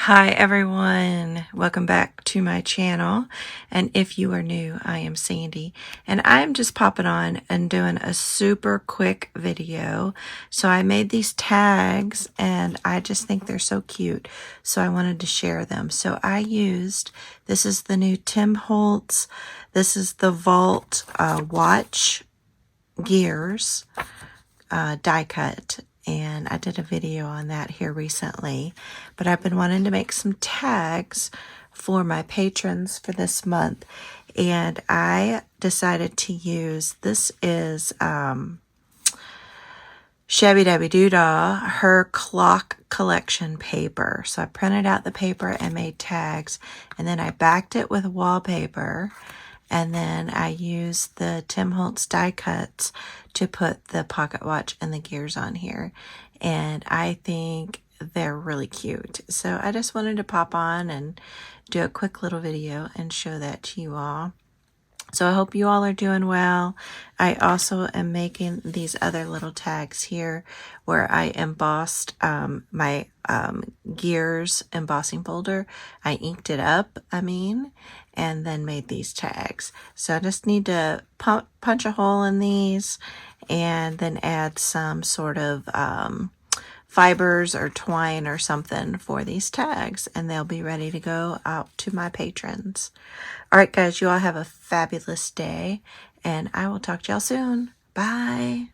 Hi everyone, welcome back to my channel, and if you are new, I am Sandy and I'm just popping on and doing a super quick video. So I made these tags and I just think they're so cute, so I wanted to share them. So I used, this is the new Tim Holtz, this is the Vault watch gears die cut, and I did a video on that here recently, but I've been wanting to make some tags for my patrons for this month, and I decided to use, this is Shabby Dabby Doodah, her clock collection paper. So I printed out the paper and made tags, and then I backed it with wallpaper, and then I used the Tim Holtz die cuts to put the pocket watch and the gears on here. And I think they're really cute. So I just wanted to pop on and do a quick little video and show that to you all. So I hope you all are doing well. I also am making these other little tags here where I embossed my gears embossing folder. I inked it up, and then made these tags. So I just need to punch a hole in these and then add some sort of fibers or twine or something for these tags, and they'll be ready to go out to my patrons. All right, guys, you all have a fabulous day, and I will talk to y'all soon. Bye.